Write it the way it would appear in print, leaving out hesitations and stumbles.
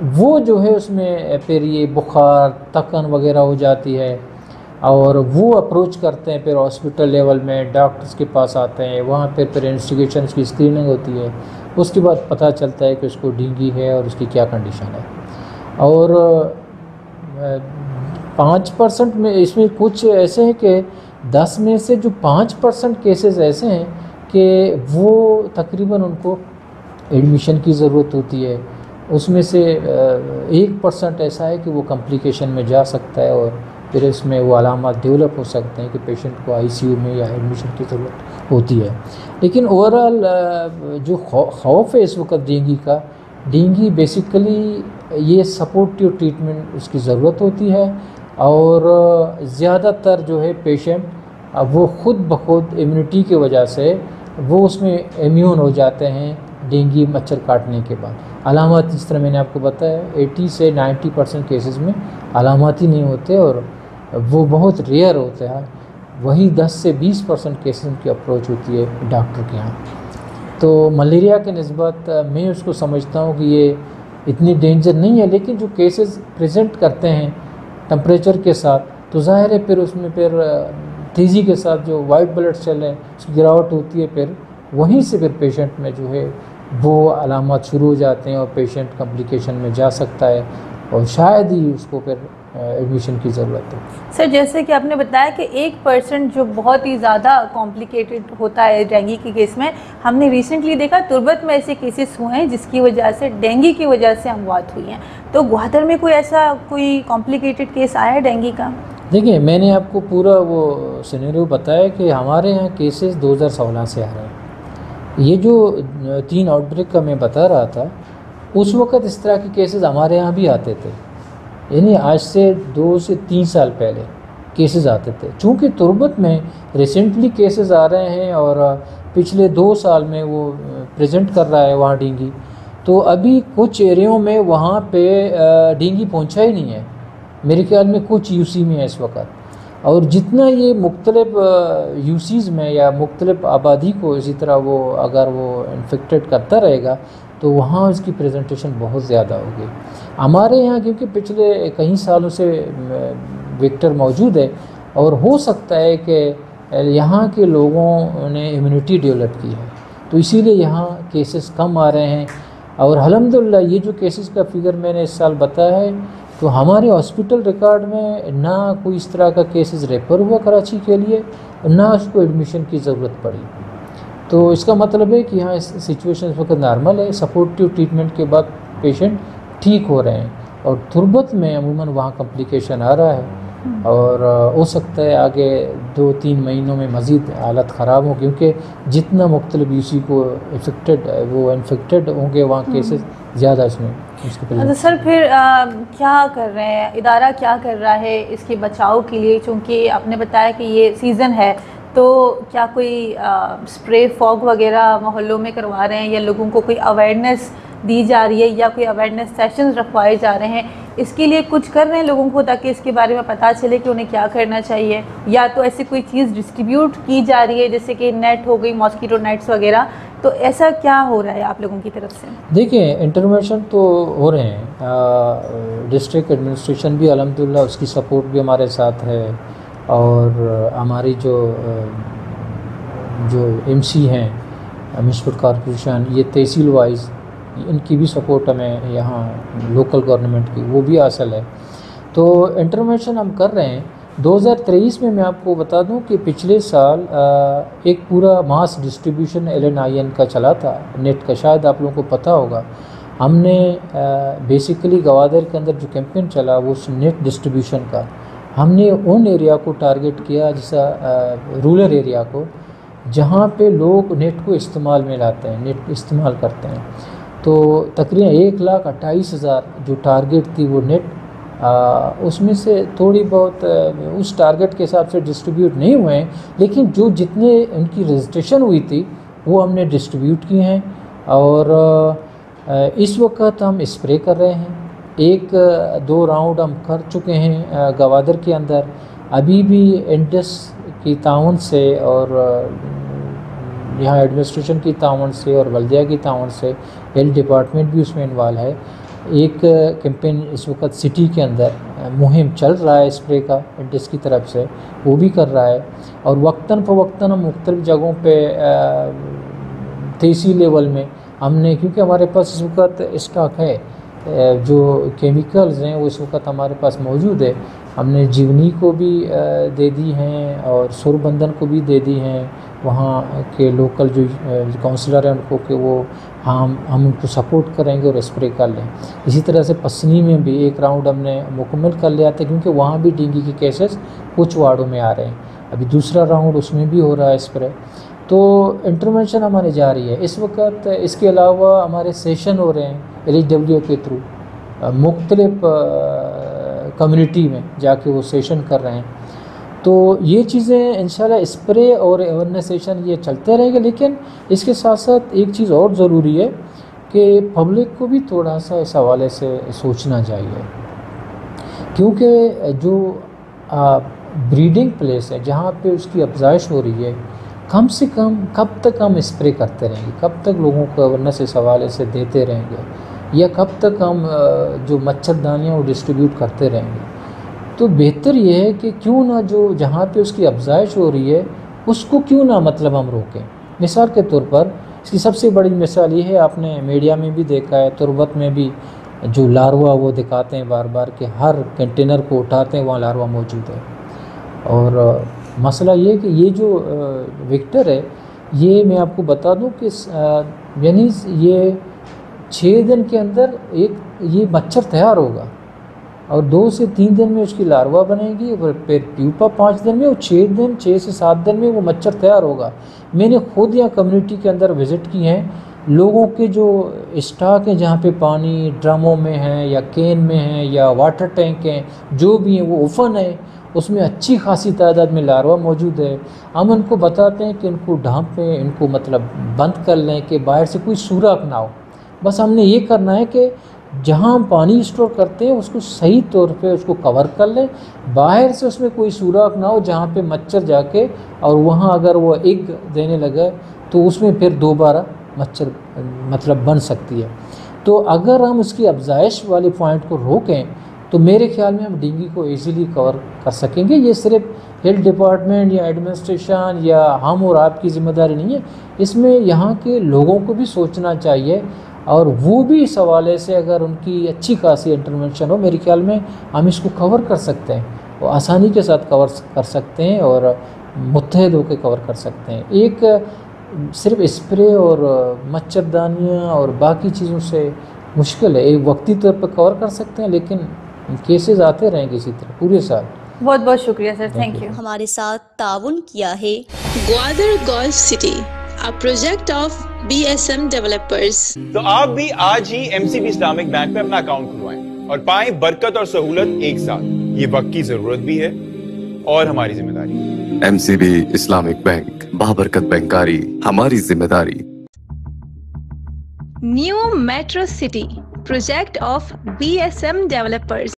وہ جو ہے اس میں پھر یہ بخار تکن وغیرہ ہو جاتی ہے، اور وہ اپروچ کرتے ہیں، پھر ہاسپٹل لیول میں ڈاکٹرز کے پاس آتے ہیں، وہاں پھر انویسٹیگیشن کی اسکریننگ ہوتی ہے، اس کے بعد پتہ چلتا ہے کہ اس کو ڈینگی ہے اور اس کی کیا کنڈیشن ہے۔ اور 5% میں اس میں کچھ ایسے ہیں کہ 10 میں سے جو 5% کیسز ایسے ہیں کہ وہ تقریباً ان کو ایڈمیشن کی ضرورت ہوتی ہے، اس میں سے 1% ایسا ہے کہ وہ کمپلیکیشن میں جا سکتا ہے، اور پھر اس میں وہ علامات ڈیولپ ہو سکتے ہیں کہ پیشنٹ کو آئی سی یو میں یا ایڈمیشن کی ضرورت ہوتی ہے۔ لیکن اوورآل جو خوف ہے اس وقت ڈینگی کا، ڈینگی بیسیکلی یہ سپورٹیو ٹریٹمنٹ اس کی ضرورت ہوتی ہے، اور زیادہ تر جو ہے پیشنٹ وہ خود بخود امیونٹی کی وجہ سے وہ اس میں امیون ہو جاتے ہیں ڈینگی مچھر کاٹنے کے بعد۔ علامات جس طرح میں نے آپ کو بتایا 80 سے 90% کیسز میں علامات ہی نہیں ہوتے، اور وہ بہت ریئر ہوتے ہیں، وہی 10 سے 20% کیسز کی اپروچ ہوتی ہے ڈاکٹر کے ہاں۔ تو ملیریا کے نسبت میں اس کو سمجھتا ہوں کہ یہ اتنی ڈینجر نہیں ہے، لیکن جو کیسز پریزنٹ کرتے ہیں ٹمپریچر کے ساتھ، تو ظاہر ہے پھر اس میں پھر تیزی کے ساتھ جو وائٹ بلڈ سیل ہے اس کی گراوٹ ہوتی ہے، پھر وہیں سے پھر پیشنٹ میں جو ہے وہ علامات شروع ہو جاتے ہیں، اور پیشنٹ کمپلیکیشن میں جا سکتا ہے، اور شاید ہی اس کو پھر ایڈمیشن کی ضرورت ہے۔ سر جیسے کہ آپ نے بتایا کہ 1% جو بہت ہی زیادہ کمپلیکیٹڈ ہوتا ہے ڈینگی کے کیس میں، ہم نے ریسنٹلی دیکھا تربت میں ایسے کیسز ہوئے ہیں جس کی وجہ سے ڈینگی کی وجہ سے اموات ہوئی ہیں، تو گوادر میں کوئی ایسا کوئی کمپلیکیٹڈ کیس آیا ہے ڈینگی کا؟ دیکھیں میں نے آپ کو پورا وہ سینیریو بتایا کہ ہمارے یہاں کیسز 2016 سے آ رہے ہیں۔ یہ جو 3 آؤٹ بریک کا میں بتا رہا تھا، اس وقت اس طرح کے کیسز ہمارے یہاں بھی آتے تھے، یعنی آج سے 2 سے 3 سال پہلے کیسز آتے تھے۔ چونکہ تربت میں ریسنٹلی کیسز آ رہے ہیں اور پچھلے 2 سال میں وہ پریزنٹ کر رہا ہے وہاں ڈینگی، تو ابھی کچھ ایریوں میں وہاں پہ ڈینگی پہنچا ہی نہیں ہے، میرے خیال میں کچھ یو سی میں ہے اس وقت۔ اور جتنا یہ مختلف یو سیز میں یا مختلف آبادی کو اسی طرح وہ اگر وہ انفیکٹڈ کرتا رہے گا تو وہاں اس کی پریزنٹیشن بہت زیادہ ہوگی۔ ہمارے یہاں کیونکہ پچھلے کئی سالوں سے ویکٹر موجود ہے، اور ہو سکتا ہے کہ یہاں کے لوگوں نے امیونٹی ڈیولپ کی ہے، تو اسی لیے یہاں کیسز کم آ رہے ہیں۔ اور الحمدللہ یہ جو کیسز کا فگر میں نے اس سال بتایا ہے، تو ہمارے ہاسپٹل ریکارڈ میں نہ کوئی اس طرح کا کیسز ریفر ہوا کراچی کے لیے، نہ اس کو ایڈمیشن کی ضرورت پڑی۔ تو اس کا مطلب ہے کہ یہاں سچویشن اس وقت نارمل ہے، سپورٹیو ٹریٹمنٹ کے بعد پیشنٹ ٹھیک ہو رہے ہیں، اور تربت میں عموماً وہاں کمپلیکیشن آ رہا ہے، اور ہو سکتا ہے آگے 2-3 مہینوں میں مزید حالت خراب ہو، کیونکہ جتنا مختلف یو سی کو انفیکٹڈ ہوں گے وہاں کیسز زیادہ اس میں اس کے سر پھر کیا کر رہے ہیں ادارہ، کیا کر رہا ہے اس کے بچاؤ کے لیے؟ چونکہ آپ نے بتایا کہ یہ سیزن ہے، تو کیا کوئی اسپرے فوگ وغیرہ محلوں میں کروا رہے ہیں، یا لوگوں کو کوئی اویئرنیس دی جا رہی ہے، یا کوئی اویئرنیس سیشنز رکھوائے جا رہے ہیں؟ اس کے لیے کچھ کر رہے ہیں لوگوں کو تاکہ اس کے بارے میں پتہ چلے کہ انہیں کیا کرنا چاہیے، یا تو ایسی کوئی چیز ڈسٹریبیوٹ کی جا رہی ہے جیسے کہ نیٹ ہو گئی، ماسکیٹو نیٹس وغیرہ، تو ایسا کیا ہو رہا ہے آپ لوگوں کی طرف سے؟ دیکھیں انٹرونشن تو ہو رہے ہیں، ڈسٹرکٹ ایڈمنسٹریشن بھی الحمدللہ اس کی سپورٹ بھی ہمارے ساتھ ہے، اور ہماری جو ایم سی ہیں میونسپل کارپوریشن، یہ تحصیل وائز ان کی بھی سپورٹ ہمیں یہاں لوکل گورنمنٹ کی وہ بھی حاصل ہے، تو انٹرونشن ہم کر رہے ہیں۔ 2023 میں آپ کو بتا دوں کہ پچھلے سال ایک پورا ماس ڈسٹریبیوشن LNIN کا چلا تھا، نیٹ کا، شاید آپ لوگوں کو پتہ ہوگا۔ ہم نے بیسیکلی گوادر کے اندر جو کیمپین چلا وہ نیٹ ڈسٹریبیوشن کا، ہم نے ان ایریا کو ٹارگٹ کیا، جیسا رورل ایریا کو، جہاں پہ لوگ نیٹ کو استعمال میں لاتے ہیں، نیٹ استعمال کرتے ہیں، تو تقریباً 1,28,000 جو ٹارگٹ تھی وہ نیٹ، اس میں سے تھوڑی بہت اس ٹارگٹ کے حساب سے ڈسٹریبیوٹ نہیں ہوئے ہیں، لیکن جو جتنے ان کی رجسٹریشن ہوئی تھی وہ ہم نے ڈسٹریبیوٹ کی ہیں، اور اس وقت ہم اسپرے کر رہے ہیں۔ 1-2 راؤنڈ ہم کر چکے ہیں گوادر کے اندر، ابھی بھی انڈس کی تعاون سے اور یہاں ایڈمنسٹریشن کی تعاون سے اور بلدیہ کی تعاون سے ہیلتھ ڈپارٹمنٹ بھی اس میں انوالو ہے، ایک کیمپین اس وقت سٹی کے اندر مہم چل رہا ہے اسپرے کا انٹس کی طرف سے، وہ بھی کر رہا ہے، اور وقتاً فوقتاً ہم مختلف جگہوں پہ تحصیل لیول میں ہم نے، کیونکہ ہمارے پاس اس وقت اسٹاک ہے جو کیمیکلز ہیں وہ اس وقت ہمارے پاس موجود ہے، ہم نے جیونی کو بھی دے دی ہیں اور سور بندن کو بھی دے دی ہیں، وہاں کے لوکل جو کونسلر ہیں ان کو کہ وہ ہم ان کو سپورٹ کریں گے اور اسپرے کر لیں۔ اسی طرح سے پسنی میں بھی ایک راؤنڈ ہم نے مکمل کر لیا تھا، کیونکہ وہاں بھی ڈینگی کے کیسز کچھ وارڈوں میں آ رہے ہیں، ابھی دوسرا راؤنڈ اس میں بھی ہو رہا ہے اسپرے، تو انٹرونشن ہماری جاری ہے اس وقت۔ اس کے علاوہ ہمارے سیشن ہو رہے ہیں LHW کے تھرو، مختلف کمیونٹی میں جا کے وہ سیشن کر رہے ہیں، تو یہ چیزیں انشاءاللہ اسپرے اور اویرنیس سیشن یہ چلتے رہیں گے، لیکن اس کے ساتھ ساتھ ایک چیز اور ضروری ہے کہ پبلک کو بھی تھوڑا سا اس حوالے سے سوچنا چاہیے، کیونکہ جو بریڈنگ پلیس ہے جہاں پہ اس کی افزائش ہو رہی ہے، کم سے کم کب تک ہم اسپرے کرتے رہیں گے، کب تک لوگوں کو اویرنیس اس حوالے سے دیتے رہیں گے، یا کب تک ہم جو مچھردانیاں وہ ڈسٹریبیوٹ کرتے رہیں گے؟ تو بہتر یہ ہے کہ کیوں نہ جو جہاں پہ اس کی افزائش ہو رہی ہے اس کو کیوں نہ مطلب ہم روکیں۔ مثال کے طور پر اس کی سب سے بڑی مثال یہ ہے، آپ نے میڈیا میں بھی دیکھا ہے، تربت میں بھی جو لاروا وہ دکھاتے ہیں بار بار کہ ہر کنٹینر کو اٹھاتے ہیں وہاں لاروا موجود ہے، اور مسئلہ یہ کہ یہ جو ویکٹر ہے یہ میں آپ کو بتا دوں کہ یعنی یہ 6 دن کے اندر یہ مچھر تیار ہوگا، اور 2 سے 3 دن میں اس کی لاروا بنے گی، اور پھر پیوپا 5 دن میں، اور 6 سے 7 دن میں وہ مچھر تیار ہوگا۔ میں نے خود یہاں کمیونٹی کے اندر وزٹ کی ہیں، لوگوں کے جو اسٹاک ہیں جہاں پہ پانی ڈرموں میں ہیں یا کین میں ہیں یا واٹر ٹینک ہیں جو بھی ہیں، وہ اوپن ہے، اس میں اچھی خاصی تعداد میں لاروا موجود ہے۔ ہم ان کو بتاتے ہیں کہ ان کو ڈھانپیں، ان کو مطلب بند کر لیں کہ باہر سے کوئی سوراخ نہ ہو، بس ہم نے یہ کرنا ہے کہ جہاں ہم پانی اسٹور کرتے ہیں اس کو صحیح طور پہ اس کو کور کر لیں، باہر سے اس میں کوئی سوراخ نہ ہو جہاں پہ مچھر جا کے اور وہاں اگر وہ ایگ دینے لگے تو اس میں پھر دوبارہ مچھر مطلب بن سکتی ہے۔ تو اگر ہم اس کی افزائش والے پوائنٹ کو روکیں تو میرے خیال میں ہم ڈینگی کو ایزیلی کور کر سکیں گے۔ یہ صرف ہیلتھ ڈپارٹمنٹ یا ایڈمنسٹریشن یا ہم اور آپ کی ذمہ داری نہیں ہے، اس میں یہاں کے لوگوں کو بھی سوچنا چاہیے، اور وہ بھی اس حوالے سے اگر ان کی اچھی خاصی انٹرونشن ہو، میرے خیال میں ہم اس کو کور کر سکتے ہیں، وہ آسانی کے ساتھ کور کر سکتے ہیں اور متحد ہو کے کور کر سکتے ہیں۔ ایک صرف اسپرے اور مچھردانیاں اور باقی چیزوں سے مشکل ہے، ایک وقتی طور پر کور کر سکتے ہیں، لیکن کیسز آتے رہیں گے اسی طرح پورے سال۔ بہت بہت شکریہ سر، تھینک یو۔ ہمارے ساتھ تعاون کیا ہے Gwadar golf city, a project of BSM developers۔ تو آپ بھی آج ہی MCB اسلامک بینک میں اپنا اکاؤنٹ کھلوائیں اور پائیں برکت اور سہولت ایک ساتھ۔ یہ وقت کی ضرورت بھی ہے اور ہماری ذمہ داری۔ MCB اسلامک بینک، بابرکت بینکاری ہماری ذمہ داری۔ New metro city, project of BSM developers۔